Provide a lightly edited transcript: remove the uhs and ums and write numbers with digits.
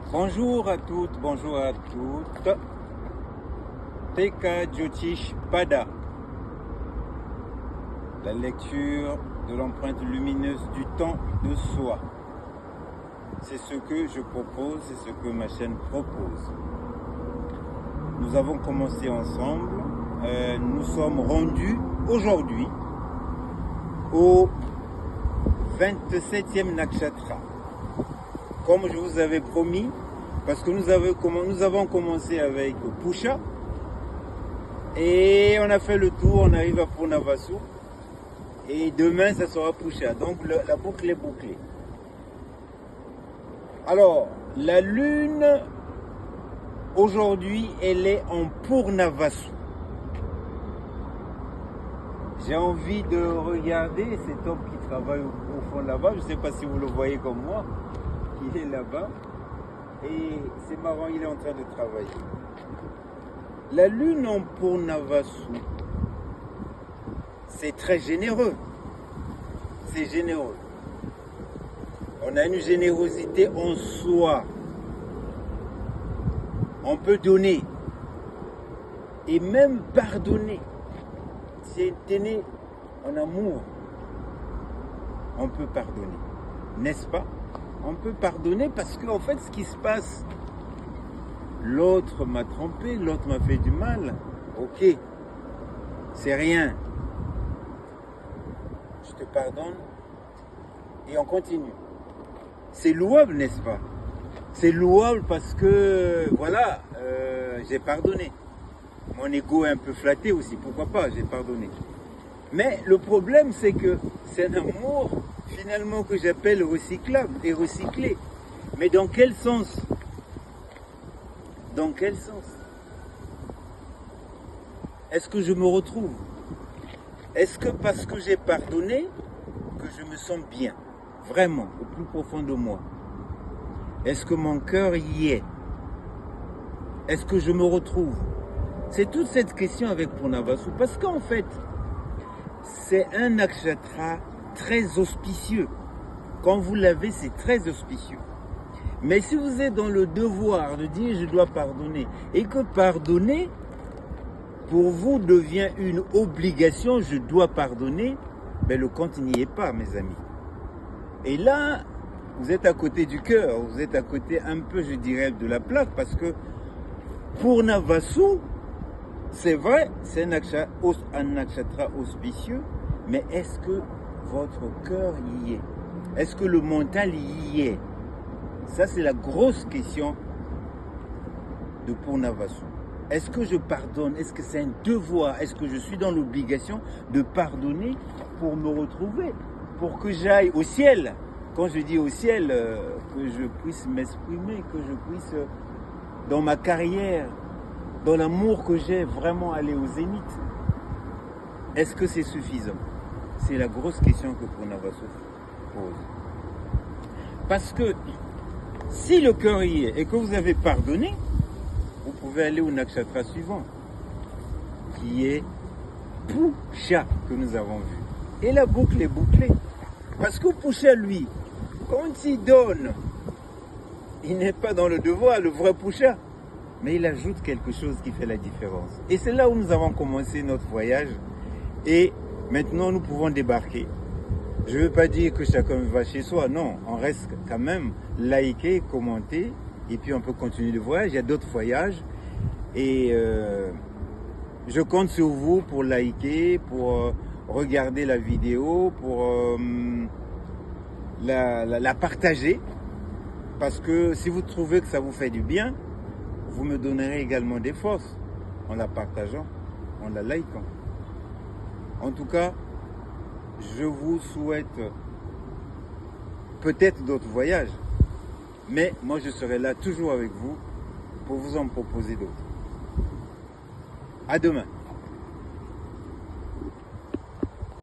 Bonjour à toutes, bonjour à toutes. Teka Jyotish Pada. La lecture de l'empreinte lumineuse du temps de soi. C'est ce que je propose, c'est ce que ma chaîne propose. Nous avons commencé ensemble. Nous sommes rendus aujourd'hui au 27e Nakshatra. Comme je vous avais promis, parce que nous avons commencé avec Pusha et on a fait le tour, on arrive à Purnavasu et demain ça sera Pusha, donc la boucle est bouclée. Alors, la lune aujourd'hui elle est en Purnavasu. J'ai envie de regarder cet homme qui travaille au fond là-bas, je ne sais pas si vous le voyez comme moi. Il est là-bas et c'est marrant, il est en train de travailler. La lune en Purnavasu, c'est très généreux. C'est généreux. On a une générosité en soi. On peut donner et même pardonner. C'est né en amour. On peut pardonner, n'est-ce pas? On peut pardonner parce qu'en fait, ce qui se passe, l'autre m'a trompé, l'autre m'a fait du mal. Ok, c'est rien. Je te pardonne et on continue. C'est louable, n'est-ce pas? C'est louable parce que, voilà, j'ai pardonné. Mon ego est un peu flatté aussi, pourquoi pas, j'ai pardonné. Mais le problème, c'est que c'est un amour finalement que j'appelle recyclable et recyclé. Mais dans quel sens? Dans quel sens? Est-ce que je me retrouve? Est-ce que parce que j'ai pardonné que je me sens bien? Vraiment, au plus profond de moi. Est-ce que mon cœur y est? Est-ce que je me retrouve? C'est toute cette question avec Purnavasu. Parce qu'en fait, c'est un nakshatra très auspicieux. Quand vous l'avez, c'est très auspicieux. Mais si vous êtes dans le devoir de dire je dois pardonner et que pardonner pour vous devient une obligation, je dois pardonner, ben le compte n'y est pas, mes amis. Et là, vous êtes à côté du cœur, vous êtes à côté un peu, je dirais, de la plaque, parce que Purnavasu, c'est vrai, c'est un nakshatra auspicieux, mais est-ce que votre cœur y est? Est-ce que le mental y est? Ça, c'est la grosse question de Purnavasu. Est-ce que je pardonne? Est-ce que c'est un devoir? Est-ce que je suis dans l'obligation de pardonner pour me retrouver? Pour que j'aille au ciel? Quand je dis au ciel, que je puisse m'exprimer, que je puisse, dans ma carrière, dans l'amour que j'ai, vraiment aller au zénith. Est-ce que c'est suffisant? C'est la grosse question que Purnavasu pose. Parce que si le cœur y est et que vous avez pardonné, vous pouvez aller au nakshatra suivant, qui est Pusha, que nous avons vu. Et la boucle est bouclée. Parce que Pusha, lui, quand il donne, il n'est pas dans le devoir, le vrai Pusha, mais il ajoute quelque chose qui fait la différence. Et c'est là où nous avons commencé notre voyage. Et maintenant, nous pouvons débarquer. Je ne veux pas dire que chacun va chez soi. Non, on reste quand même liker, commenter. Et puis, on peut continuer le voyage. Il y a d'autres voyages. Et je compte sur vous pour liker, pour regarder la vidéo, pour la partager. Parce que si vous trouvez que ça vous fait du bien, vous me donnerez également des forces en la partageant, en la likant. En tout cas, je vous souhaite peut-être d'autres voyages, mais moi je serai là toujours avec vous pour vous en proposer d'autres. À demain.